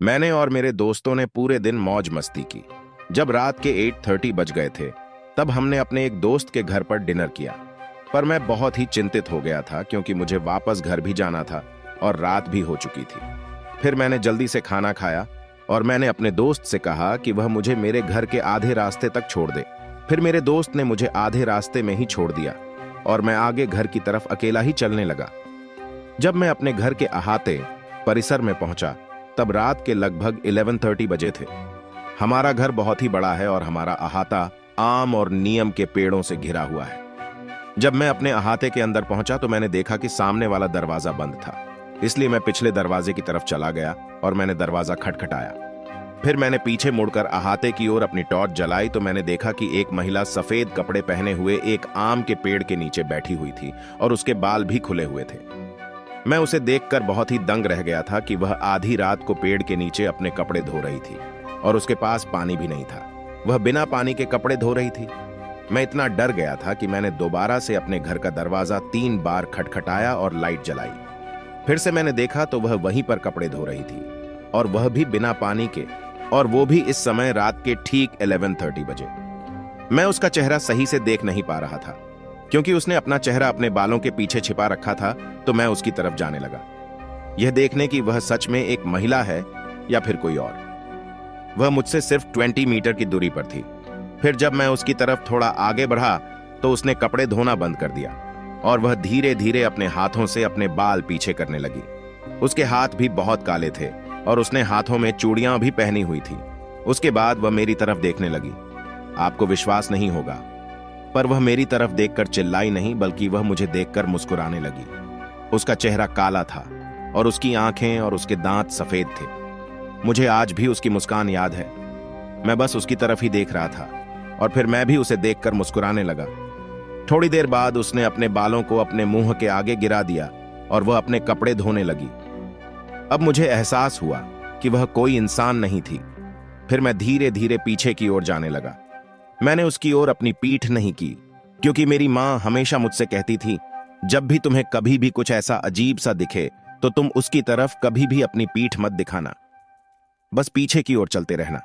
मैंने और मेरे दोस्तों ने पूरे दिन मौज मस्ती की। जब रात के 8:30 बज गए थे, तब हमने अपने एक दोस्त के घर पर डिनर किया। पर मैं बहुत ही चिंतित हो गया था क्योंकि मुझे वापस घर भी जाना था और रात भी हो चुकी थी। फिर मैंने जल्दी से खाना खाया और मैंने अपने दोस्त से कहा कि वह मुझे मेरे घर के आधे रास्ते तक छोड़ दे। फिर मेरे दोस्त ने मुझे आधे रास्ते में ही छोड़ दिया और मैं आगे घर की तरफ अकेला ही चलने लगा। जब मैं अपने घर के अहाते परिसर में पहुंचा, तब रात के लगभग 11:30 बजे थे। हमारा घर बहुत ही बड़ा है और हमारा अहाता आम और नीम के पेड़ों से घिरा हुआ है। जब मैं अपने अहाते के अंदर पहुंचा तो मैंने देखा कि सामने वाला दरवाजा बंद था, इसलिए मैं पिछले दरवाजे की तरफ चला गया और मैंने दरवाजा खटखटाया। फिर मैंने पीछे मुड़कर अहाते की ओर अपनी टॉर्च जलाई तो मैंने देखा कि एक महिला सफेद कपड़े पहने हुए एक आम के पेड़ के नीचे बैठी हुई थी और उसके बाल भी खुले हुए थे। मैं उसे देखकर बहुत ही दंग रह गया था कि वह आधी रात को पेड़ के नीचे अपने कपड़े धो रही थी और उसके पास पानी भी नहीं था। वह बिना पानी के कपड़े धो रही थी। मैं इतना डर गया था कि मैंने दोबारा से अपने घर का दरवाजा 3 बार खटखटाया और लाइट जलाई। फिर से मैंने देखा तो वह वहीं पर कपड़े धो रही थी और वह भी बिना पानी के, और वो भी इस समय रात के ठीक 11:30 बजे। मैं उसका चेहरा सही से देख नहीं पा रहा था क्योंकि उसने अपना चेहरा अपने बालों के पीछे छिपा रखा था। तो मैं उसकी तरफ जाने लगा, यह देखने की वह सच में एक महिला है या फिर कोई और। वह मुझसे सिर्फ 20 मीटर की दूरी पर थी। फिर जब मैं उसकी तरफ थोड़ा आगे बढ़ा तो उसने कपड़े धोना बंद कर दिया और वह धीरे धीरे अपने हाथों से अपने बाल पीछे करने लगी। उसके हाथ भी बहुत काले थे और उसने हाथों में चूड़ियां भी पहनी हुई थी। उसके बाद वह मेरी तरफ देखने लगी। आपको विश्वास नहीं होगा, पर वह मेरी तरफ देखकर चिल्लाई नहीं, बल्कि वह मुझे देखकर मुस्कुराने लगी। उसका चेहरा काला था और उसकी आंखें और उसके दांत सफेद थे। मुझे आज भी उसकी मुस्कान याद है। मैं बस उसकी तरफ ही देख रहा था और फिर मैं भी उसे देखकर मुस्कुराने लगा। थोड़ी देर बाद उसने अपने बालों को अपने मुंह के आगे गिरा दिया और वह अपने कपड़े धोने लगी। अब मुझे एहसास हुआ कि वह कोई इंसान नहीं थी। फिर मैं धीरे धीरे पीछे की ओर जाने लगा। मैंने उसकी ओर अपनी पीठ नहीं की क्योंकि मेरी मां हमेशा मुझसे कहती थी, जब भी तुम्हें कभी भी कुछ ऐसा अजीब सा दिखे तो तुम उसकी तरफ कभी भी अपनी पीठ मत दिखाना, बस पीछे की ओर चलते रहना।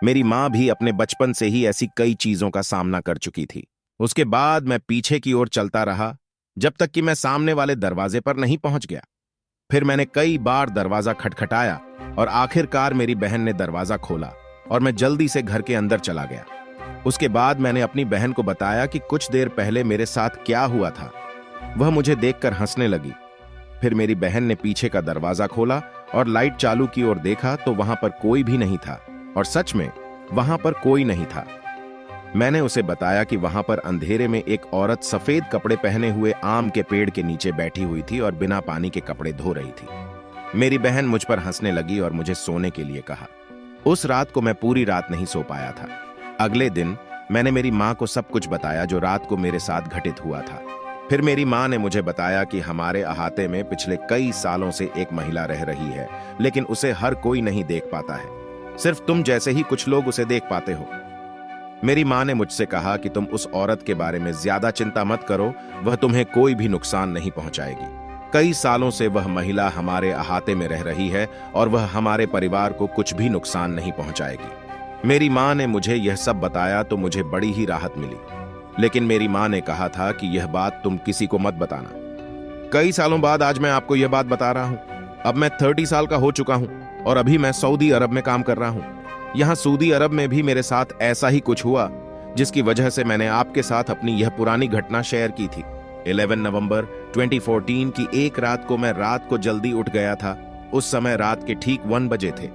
मेरी मां भी अपने बचपन से ही ऐसी कई चीजों का सामना कर चुकी थी। उसके बाद मैं पीछे की ओर चलता रहा जब तक कि मैं सामने वाले दरवाजे पर नहीं पहुंच गया। फिर मैंने कई बार दरवाजा खटखटाया और आखिरकार मेरी बहन ने दरवाजा खोला और मैं जल्दी से घर के अंदर चला गया। उसके बाद मैंने अपनी बहन को बताया कि कुछ देर पहले मेरे साथ क्या हुआ था। वह मुझे देखकर हंसने लगी। फिर मेरी बहन ने पीछे का दरवाजा खोला और लाइट चालू की और देखा तो वहां पर कोई भी नहीं था, और सच में वहां पर कोई नहीं था। मैंने उसे बताया कि वहां पर अंधेरे में एक औरत सफेद कपड़े पहने हुए आम के पेड़ के नीचे बैठी हुई थी और बिना पानी के कपड़े धो रही थी। मेरी बहन मुझ पर हंसने लगी और मुझे सोने के लिए कहा। उस रात को मैं पूरी रात नहीं सो पाया था। अगले दिन मैंने मेरी मां को सब कुछ बताया जो रात को मेरे साथ घटित हुआ था। फिर मेरी मां ने मुझे बताया कि हमारे अहाते में पिछले कई सालों से एक महिला रह रही है, लेकिन उसे हर कोई नहीं देख पाता है। सिर्फ तुम जैसे ही कुछ लोग उसे देख पाते हो। मेरी मां ने मुझसे कहा कि तुम उस औरत के बारे में ज्यादा चिंता मत करो, वह तुम्हें कोई भी नुकसान नहीं पहुंचाएगी। कई सालों से वह महिला हमारे अहाते में रह रही है और वह हमारे परिवार को कुछ भी नुकसान नहीं पहुंचाएगी। मेरी मां ने मुझे यह सब बताया तो मुझे बड़ी ही राहत मिली, लेकिन मेरी मां ने कहा था कि यह बात तुम किसी को मत बताना। कई सालों बाद आज मैं आपको यह बात बता रहा हूं। अब मैं 30 साल का हो चुका हूं और अभी मैं सऊदी अरब में काम कर रहा हूं। यहां सऊदी अरब में भी मेरे साथ ऐसा ही कुछ हुआ, जिसकी वजह से मैंने आपके साथ अपनी यह पुरानी घटना शेयर की थी। 11 नवंबर 2014 की एक रात को मैं रात को जल्दी उठ गया था। उस समय रात के ठीक 1 बजे थे।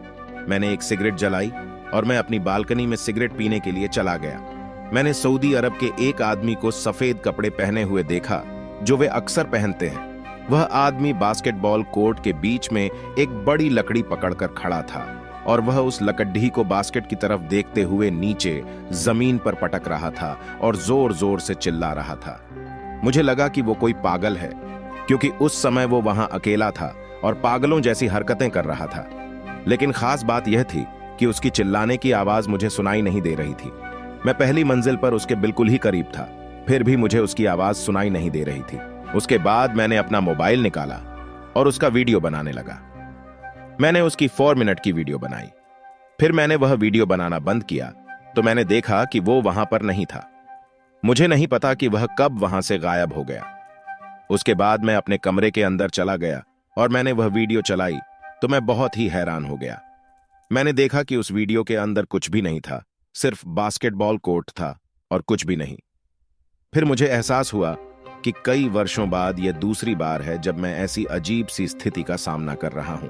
मैंने एक सिगरेट जलाई और मैं अपनी बालकनी में सिगरेट पीने के लिए चला गया। मैंने सऊदी अरब के एक आदमी को सफेद कपड़े पहने हुए देखा, जो वे अक्सर पहनते हैं। वह आदमी बास्केटबॉल कोर्ट के बीच में एक बड़ी लकड़ी पकड़कर खड़ा था और वह उस लकड़ी को बास्केट की तरफ देखते हुए नीचे जमीन पर पटक रहा था और जोर जोर से चिल्ला रहा था। मुझे लगा कि वो कोई पागल है, क्योंकि उस समय वो वहां अकेला था और पागलों जैसी हरकतें कर रहा था। लेकिन खास बात यह थी कि उसकी चिल्लाने की आवाज मुझे सुनाई नहीं दे रही थी। मैं पहली मंजिल पर उसके बिल्कुल ही करीब था, फिर भी मुझे उसकी आवाज सुनाई नहीं दे रही थी। उसके बाद मैंने अपना मोबाइल निकाला और उसका वीडियो बनाने लगा। मैंने उसकी 4 मिनट की वीडियो बनाई। फिर मैंने वह वीडियो बनाना बंद किया तो मैंने देखा कि वो वहां पर नहीं था। मुझे नहीं पता कि वह कब वहां से गायब हो गया। उसके बाद मैं अपने कमरे के अंदर चला गया और मैंने वह वीडियो चलाई तो मैं बहुत ही हैरान हो गया। मैंने देखा कि उस वीडियो के अंदर कुछ भी नहीं था, सिर्फ बास्केटबॉल कोर्ट था और कुछ भी नहीं। फिर मुझे एहसास हुआ कि कई वर्षों बाद यह दूसरी बार है जब मैं ऐसी अजीब सी स्थिति का सामना कर रहा हूं।